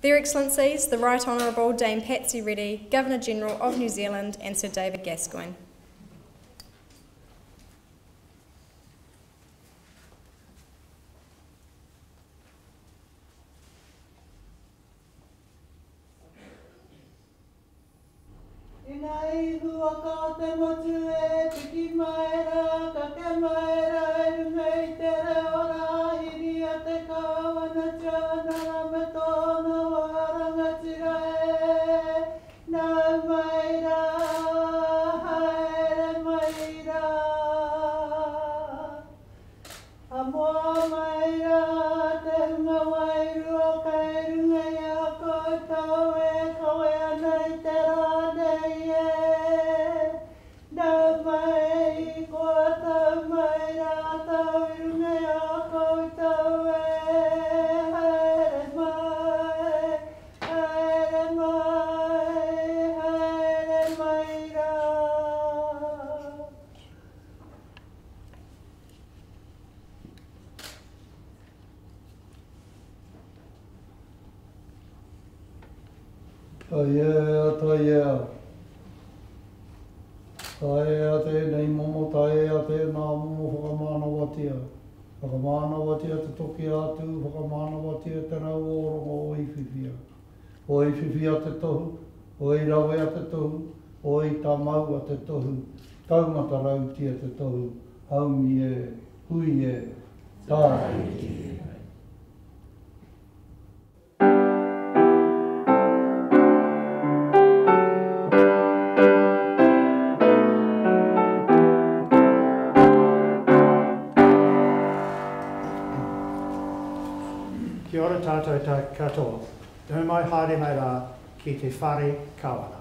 Their Excellencies, the Right Honourable Dame Patsy Reddy, Governor-General of New Zealand, and Sir David Gascoigne. Nei hua ka te motu e tiki maera, ka ke maera e runei te reo rahiri a te kawana tiana me tōna waranga tira e. Nau maera, haere maera. A moa maera, te hunga wairua kai rungai a koutou e koe anei te rānei e. Nau mai, kua tau maera, tau i rungai a koutou e. Haere mai, haere mai, haere maera. Taia, taia. Taia tēnei momo, taia tēnā momo whakamānawatia. Whakamānawatia te toki atu, whakamānawatia te rau orongo o iwhiwhia. O iwhiwhia te tohu, o i rawe a te tohu, o i tamau a te tohu. Taumata rautia te tohu, haumi e, hui e, tāi. Kia ora tātou katoa. Nau mai haere mai rā ki te whare kawana.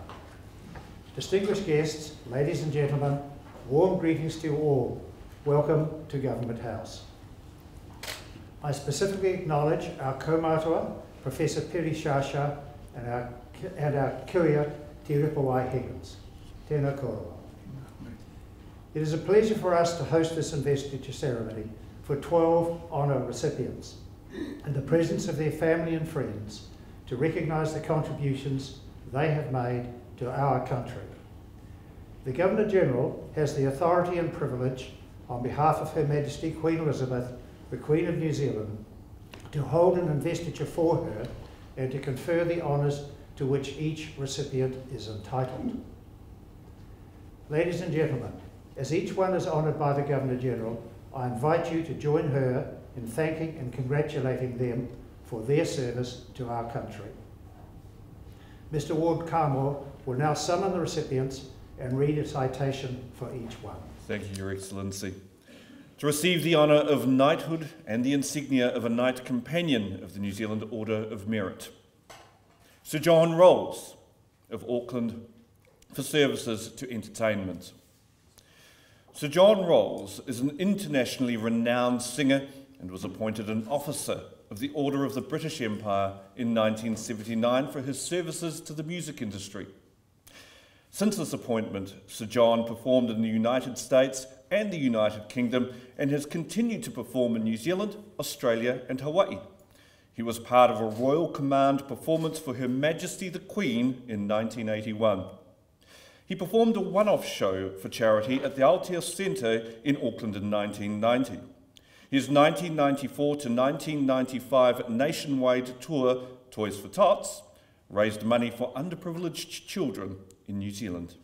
Distinguished guests, ladies and gentlemen, warm greetings to you all. Welcome to Government House. I specifically acknowledge our kaumātua, Professor Piri Shasha, and our kuia Te Ripawai Higgins. Tēnā koroa. It is a pleasure for us to host this investiture ceremony for 12 honour recipients, in the presence of their family and friends, to recognise the contributions they have made to our country. The Governor-General has the authority and privilege, on behalf of Her Majesty Queen Elizabeth, the Queen of New Zealand, to hold an investiture for her and to confer the honours to which each recipient is entitled. Ladies and gentlemen, as each one is honoured by the Governor-General, I invite you to join her in thanking and congratulating them for their service to our country. Mr. Ward Carmore will now summon the recipients and read a citation for each one. Thank you, Your Excellency. To receive the honour of knighthood and the insignia of a Knight Companion of the New Zealand Order of Merit, Sir John Rolls of Auckland for services to entertainment. Sir John Rolls is an internationally renowned singer and was appointed an officer of the Order of the British Empire in 1979 for his services to the music industry. Since this appointment, Sir John performed in the United States and the United Kingdom and has continued to perform in New Zealand, Australia and Hawaii. He was part of a Royal Command performance for Her Majesty the Queen in 1981. He performed a one-off show for charity at the Aotearoa Centre in Auckland in 1990. His 1994 to 1995 nationwide tour, Toys for Tots, raised money for underprivileged children in New Zealand.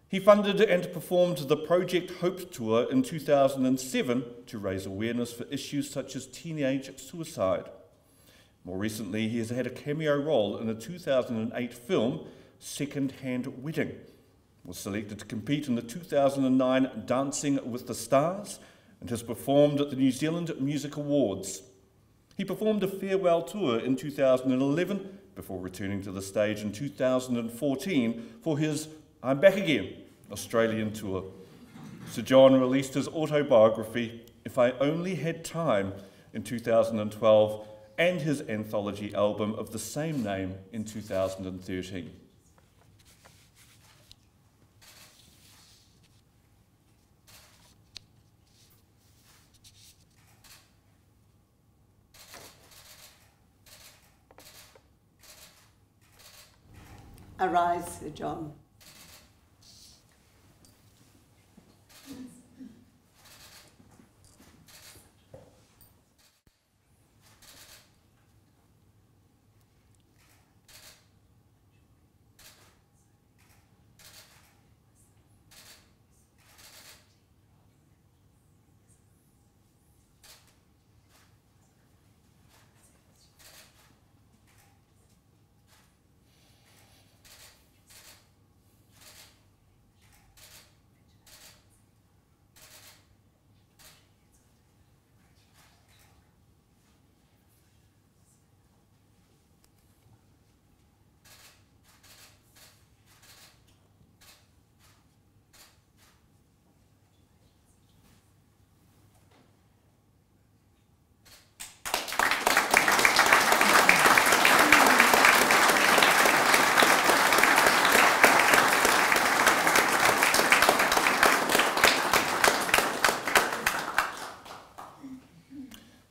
He funded and performed the Project Hope Tour in 2007 to raise awareness for issues such as teenage suicide. More recently, he has had a cameo role in the 2008 film Second Hand Wedding, was selected to compete in the 2009 Dancing with the Stars, and has performed at the New Zealand Music Awards. He performed a farewell tour in 2011 before returning to the stage in 2014 for his I'm Back Again Australian tour. Sir John released his autobiography, If I Only Had Time, in 2012, and his anthology album of the same name in 2013. Arise, Sir John.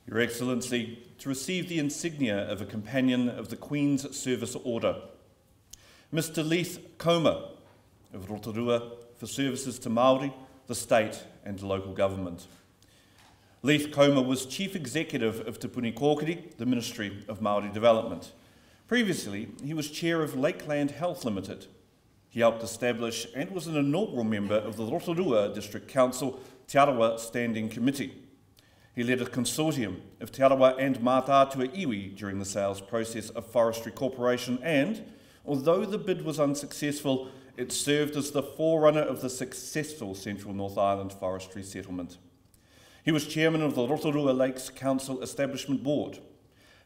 Your Excellency, to receive the insignia of a Companion of the Queen's Service Order, Mr. Leith Comer of Rotorua for services to Māori, the state and local government. Leith Comer was Chief Executive of Te Puni Kōkiri, the Ministry of Māori Development. Previously, he was Chair of Lakeland Health Limited. He helped establish and was an inaugural member of the Rotorua District Council Te Arawa Standing Committee. He led a consortium of Te Arawa and Mātātua iwi during the sales process of Forestry Corporation and, although the bid was unsuccessful, it served as the forerunner of the successful Central North Island Forestry Settlement. He was Chairman of the Rotorua Lakes Council Establishment Board.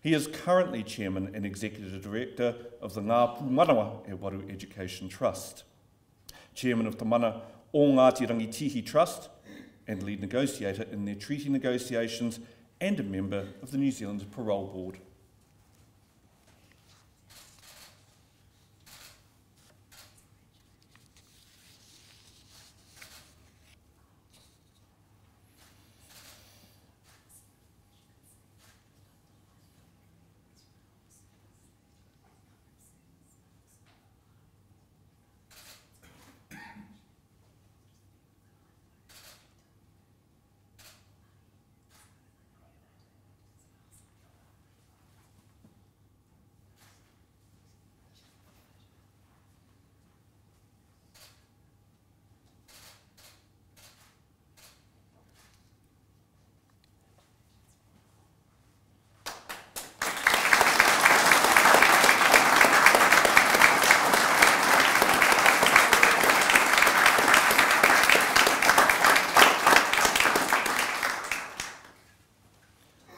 He is currently Chairman and Executive Director of the Ngā Pūmanawa e Waru Education Trust, Chairman of the Mana o Ngāti Rangitihi Trust, and lead negotiator in their treaty negotiations and a member of the New Zealand Parole Board.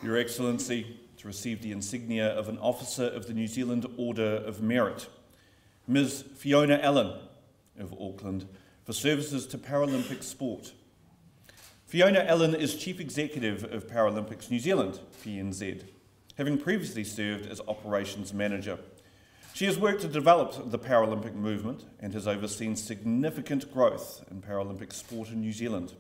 Your Excellency, to receive the insignia of an Officer of the New Zealand Order of Merit, Ms. Fiona Allen of Auckland for services to Paralympic sport. Fiona Allen is Chief Executive of Paralympics New Zealand, PNZ, having previously served as Operations Manager. She has worked to develop the Paralympic movement and has overseen significant growth in Paralympic sport in New Zealand.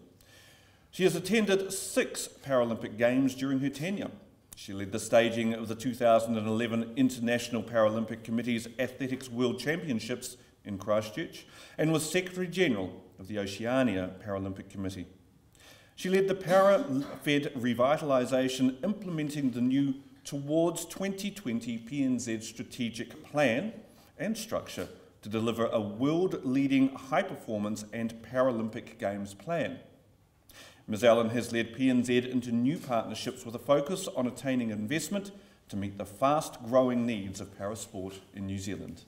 She has attended 6 Paralympic Games during her tenure. She led the staging of the 2011 International Paralympic Committee's Athletics World Championships in Christchurch and was Secretary-General of the Oceania Paralympic Committee. She led the Para-Fed revitalisation implementing the new Towards 2020 PNZ strategic plan and structure to deliver a world-leading high-performance and Paralympic Games plan. Ms. Allen has led PNZ into new partnerships with a focus on attaining investment to meet the fast-growing needs of parasport in New Zealand.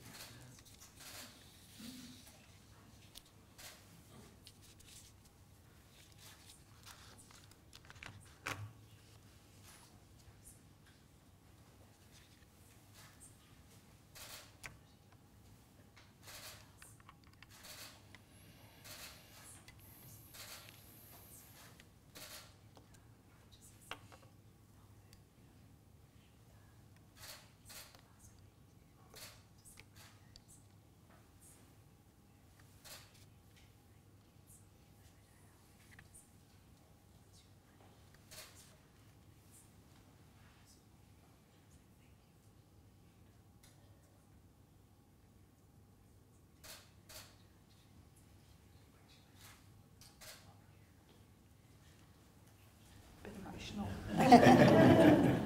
professional.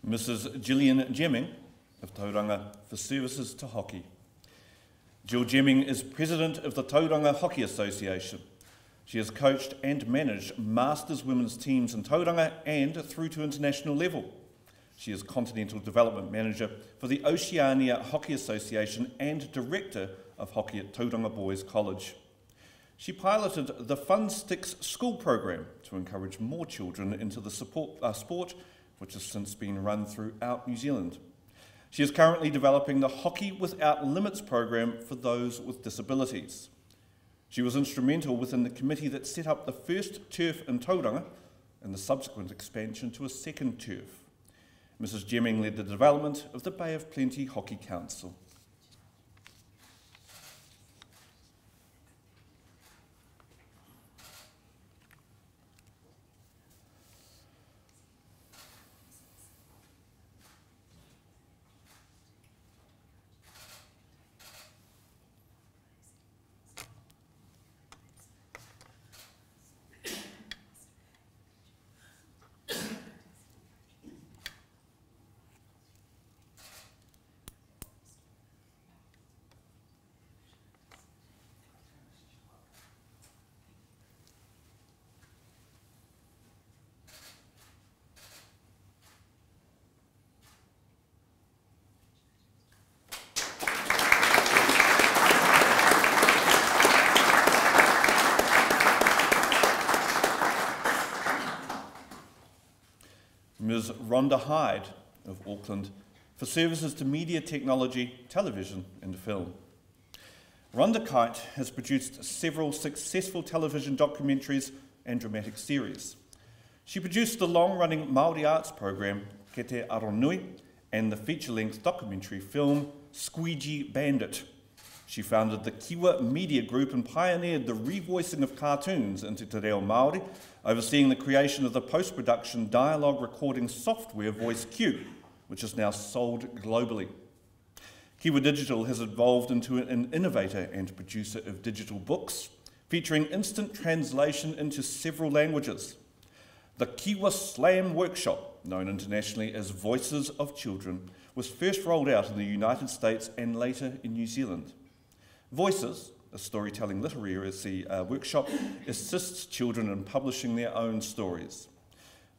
Mrs. Gillian Jemming of Tauranga for services to hockey. Jill Jemming is president of the Tauranga Hockey Association. She has coached and managed Masters women's teams in Tauranga and through to international level. She is Continental Development Manager for the Oceania Hockey Association and Director of Hockey at Tauranga Boys College. She piloted the Fun Sticks school program to encourage more children into the sport, which has since been run throughout New Zealand. She is currently developing the Hockey Without Limits program for those with disabilities. She was instrumental within the committee that set up the first turf in Tauranga and the subsequent expansion to a second turf. Mrs. Jemming led the development of the Bay of Plenty Hockey Council. Ms. Rhonda Hyde of Auckland for services to media technology, television and film. Rhonda Kite has produced several successful television documentaries and dramatic series. She produced the long-running Māori arts program Ke Te Aronui and the feature-length documentary film Squeegee Bandit. She founded the Kiwa Media Group and pioneered the revoicing of cartoons into te reo Māori, overseeing the creation of the post-production dialogue recording software VoiceQ, which is now sold globally. Kiwa Digital has evolved into an innovator and producer of digital books, featuring instant translation into several languages. The Kiwa Slam Workshop, known internationally as Voices of Children, was first rolled out in the United States and later in New Zealand. Voices, a storytelling literacy workshop, assists children in publishing their own stories.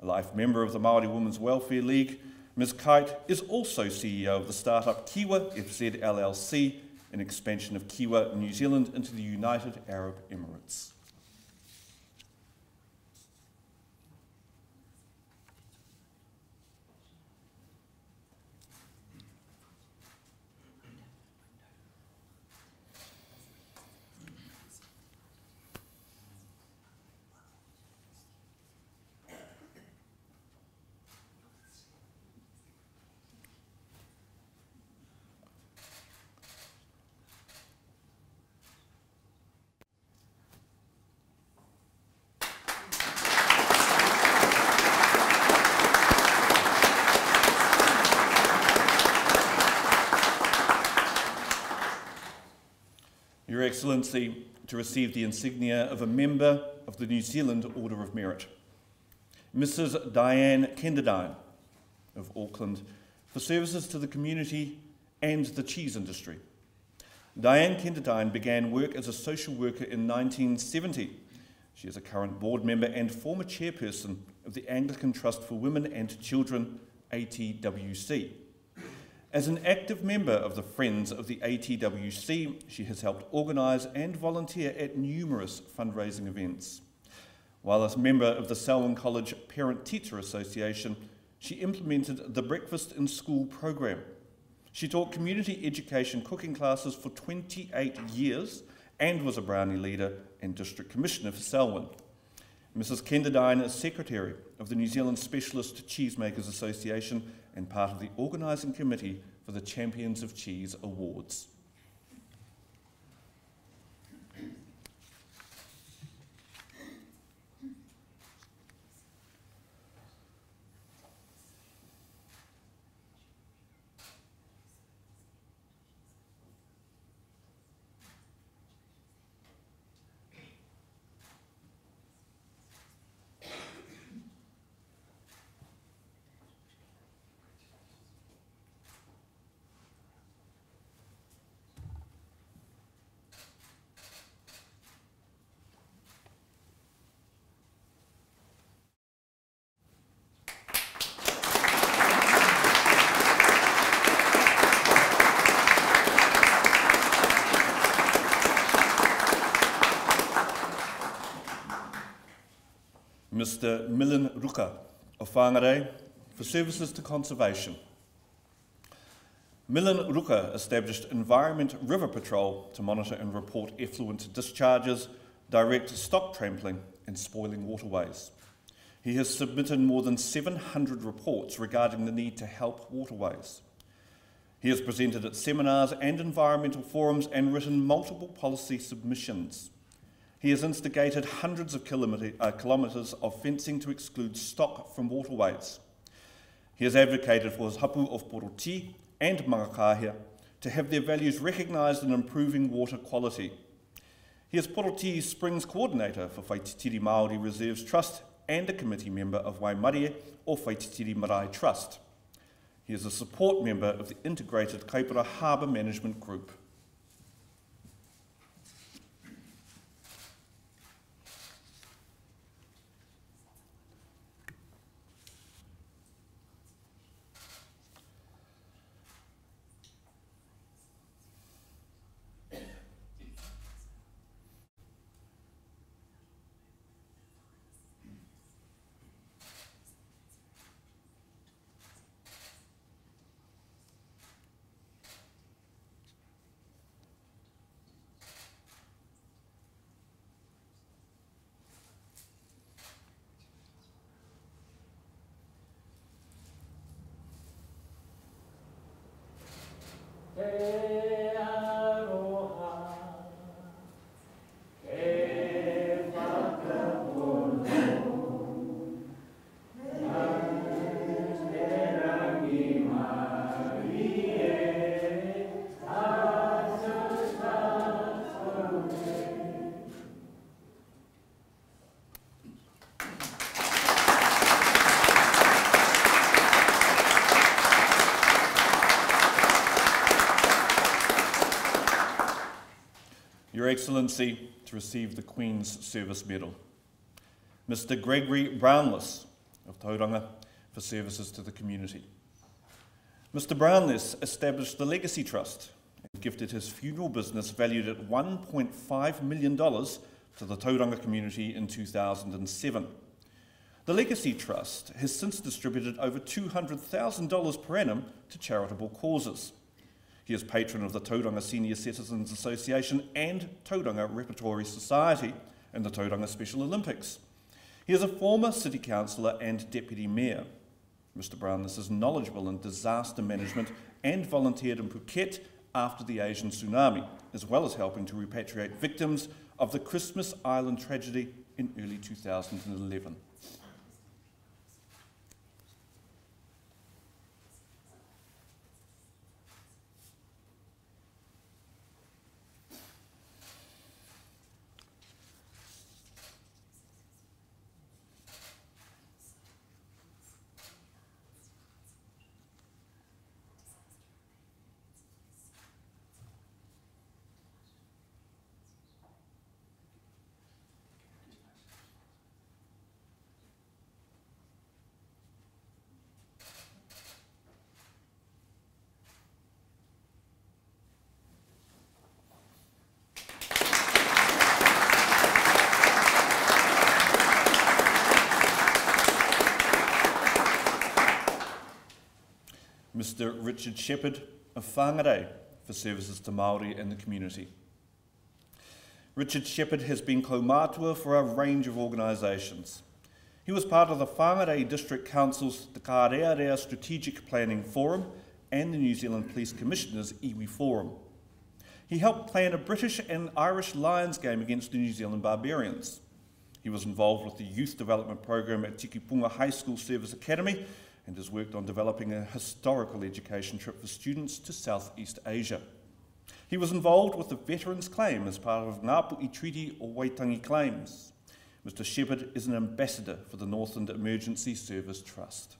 A life member of the Māori Women's Welfare League, Ms. Kite is also CEO of the startup Kiwa FZ LLC, an expansion of Kiwa New Zealand into the United Arab Emirates. Your Excellency, to receive the insignia of a member of the New Zealand Order of Merit. Mrs. Diane Kenderdine of Auckland for services to the community and the cheese industry. Diane Kenderdine began work as a social worker in 1970. She is a current board member and former chairperson of the Anglican Trust for Women and Children, ATWC. As an active member of the Friends of the ATWC, she has helped organise and volunteer at numerous fundraising events. While a member of the Selwyn College Parent-Teacher Association, she implemented the Breakfast in School program. She taught community education cooking classes for 28 years and was a Brownie leader and District Commissioner for Selwyn. Mrs. Kenderdine is Secretary of the New Zealand Specialist Cheesemakers Association and part of the organising committee for the Champions of Cheese Awards. Mr. Milan Ruka of Whangarei for services to conservation. Milan Ruka established Environment River Patrol to monitor and report effluent discharges, direct stock trampling and spoiling waterways. He has submitted more than 700 reports regarding the need to help waterways. He has presented at seminars and environmental forums and written multiple policy submissions. He has instigated hundreds of kilometres of fencing to exclude stock from waterways. He has advocated for his hapu of Poroti and Mangakahia to have their values recognised in improving water quality. He is Poroti's Springs Coordinator for Whaititiri Māori Reserves Trust and a committee member of Waimarie or Whaititiri Marae Trust. He is a support member of the Integrated Kaipara Harbour Management Group. Your Excellency, to receive the Queen's Service Medal. Mr. Gregory Brownless of Tauranga for services to the community. Mr. Brownless established the Legacy Trust and gifted his funeral business valued at $1.5 million to the Tauranga community in 2007. The Legacy Trust has since distributed over $200,000 per annum to charitable causes. He is patron of the Tauranga Senior Citizens Association and Tauranga Repertory Society and the Tauranga Special Olympics. He is a former City Councillor and Deputy Mayor. Mr. Brownless is knowledgeable in disaster management and volunteered in Phuket after the Asian tsunami, as well as helping to repatriate victims of the Christmas Island tragedy in early 2011. Mr. Richard Shepherd of Whangarei for services to Māori and the community. Richard Shepherd has been kaumātua for a range of organisations. He was part of the Whangarei District Council's Te Kārearea Strategic Planning Forum and the New Zealand Police Commissioners' iwi Forum. He helped plan a British and Irish Lions game against the New Zealand Barbarians. He was involved with the youth development program at Tikipunga High School Service Academy and has worked on developing a historical education trip for students to Southeast Asia. He was involved with the Veterans Claim as part of Ngāpuhi Treaty or Waitangi Claims. Mr. Shepherd is an ambassador for the Northland Emergency Service Trust.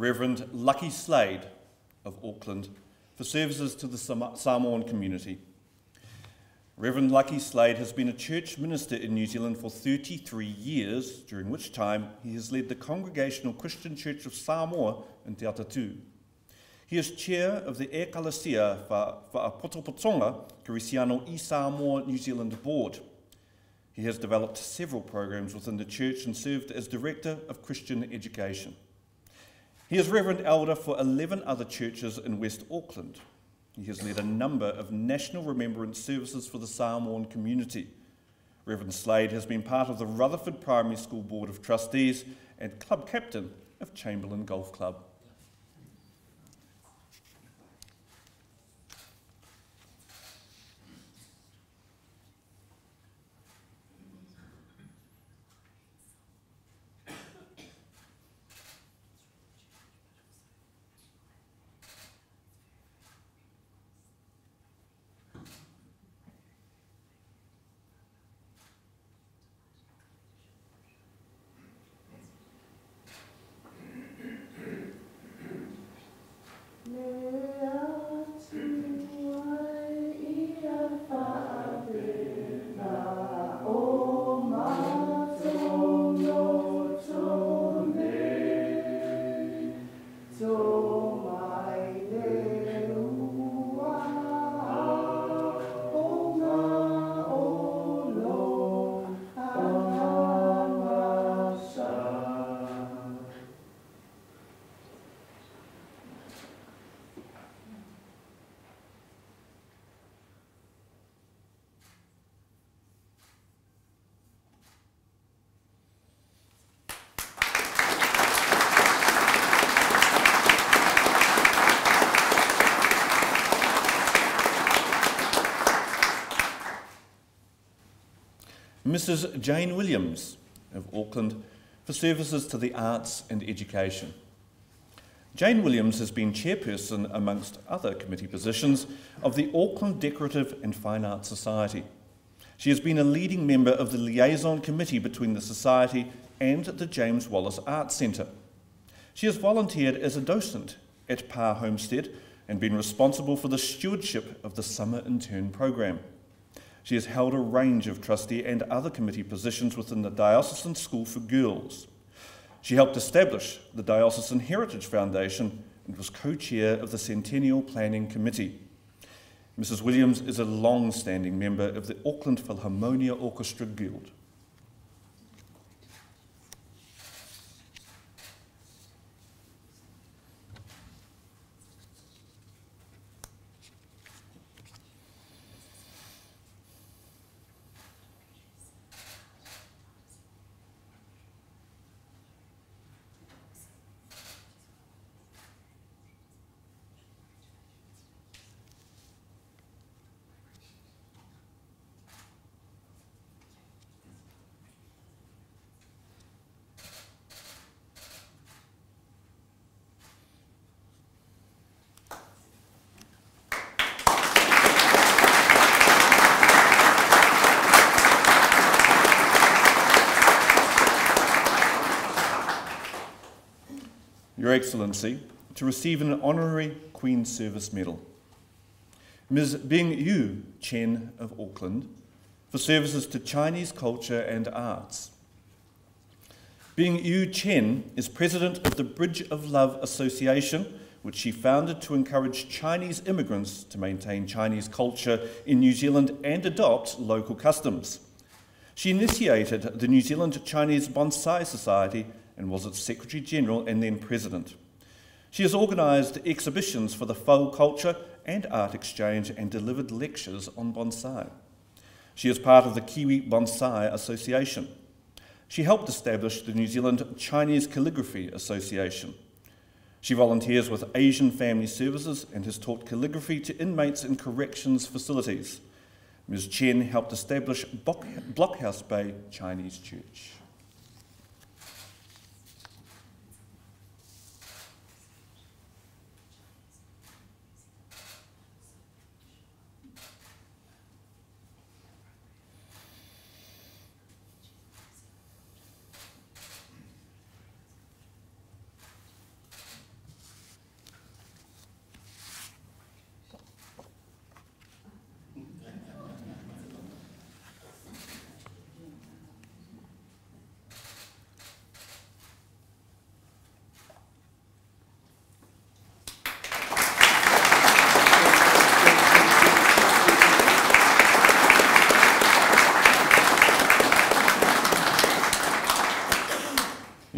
Reverend Lucky Slade of Auckland for services to the Samoan community. Reverend Lucky Slade has been a church minister in New Zealand for 33 years, during which time he has led the Congregational Christian Church of Samoa in Te Atatu. He is chair of the E Kalasia Whaapotopotonga Kirisiano I Samoa New Zealand Board. He has developed several programs within the church and served as Director of Christian Education. He is Reverend Elder for 11 other churches in West Auckland. He has led a number of national remembrance services for the Samoan community. Reverend Slade has been part of the Rutherford Primary School Board of Trustees and club captain of Chamberlain Golf Club. Mrs. Jane Williams of Auckland for services to the arts and education. Jane Williams has been chairperson, amongst other committee positions, of the Auckland Decorative and Fine Arts Society. She has been a leading member of the liaison committee between the Society and the James Wallace Arts Centre. She has volunteered as a docent at Par Homestead and been responsible for the stewardship of the Summer Intern Programme. She has held a range of trustee and other committee positions within the Diocesan School for Girls. She helped establish the Diocesan Heritage Foundation and was co-chair of the Centennial Planning Committee. Mrs. Williams is a long-standing member of the Auckland Philharmonia Orchestra Guild. Your Excellency, to receive an Honorary Queen's Service Medal. Ms. Bing Yu Chen of Auckland for services to Chinese culture and arts. Bing Yu Chen is president of the Bridge of Love Association, which she founded to encourage Chinese immigrants to maintain Chinese culture in New Zealand and adopt local customs. She initiated the New Zealand Chinese Bonsai Society and was its Secretary General and then President. She has organised exhibitions for the faux culture and art exchange and delivered lectures on bonsai. She is part of the Kiwi Bonsai Association. She helped establish the New Zealand Chinese Calligraphy Association. She volunteers with Asian Family Services and has taught calligraphy to inmates in corrections facilities. Ms. Chen helped establish Blockhouse Bay Chinese Church.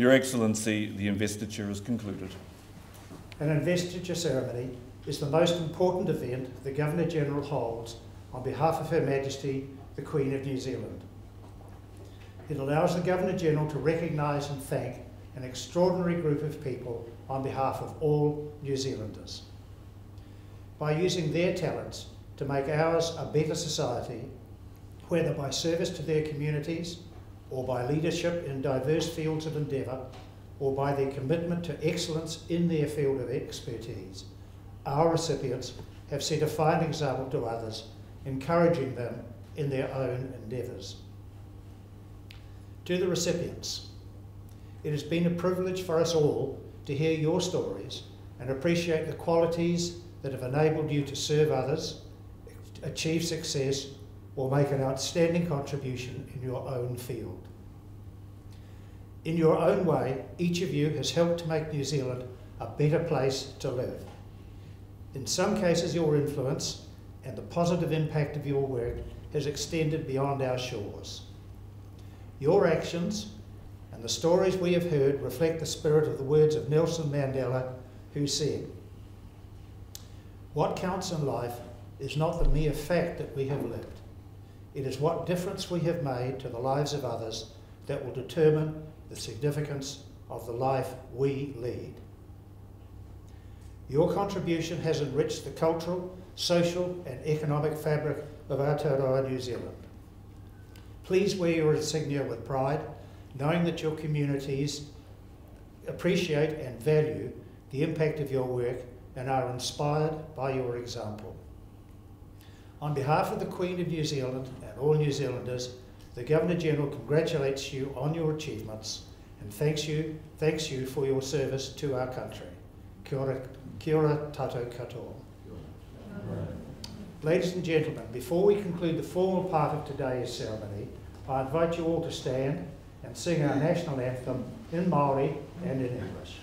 Your Excellency, the investiture is concluded. An investiture ceremony is the most important event the Governor-General holds on behalf of Her Majesty, the Queen of New Zealand. It allows the Governor-General to recognise and thank an extraordinary group of people on behalf of all New Zealanders. By using their talents to make ours a better society, whether by service to their communities or by leadership in diverse fields of endeavour, or by their commitment to excellence in their field of expertise, our recipients have set a fine example to others, encouraging them in their own endeavours. To the recipients, it has been a privilege for us all to hear your stories and appreciate the qualities that have enabled you to serve others, achieve success, or make an outstanding contribution in your own field. In your own way, each of you has helped to make New Zealand a better place to live. In some cases, your influence and the positive impact of your work has extended beyond our shores. Your actions and the stories we have heard reflect the spirit of the words of Nelson Mandela, who said, "What counts in life is not the mere fact that we have lived. It is what difference we have made to the lives of others that will determine the significance of the life we lead." Your contribution has enriched the cultural, social and economic fabric of Aotearoa New Zealand. Please wear your insignia with pride, knowing that your communities appreciate and value the impact of your work and are inspired by your example. On behalf of the Queen of New Zealand and all New Zealanders, the Governor-General congratulates you on your achievements and thanks you for your service to our country. Kia ora tātou katoa. Ladies and gentlemen, before we conclude the formal part of today's ceremony, I invite you all to stand and sing our national anthem in Māori and in English.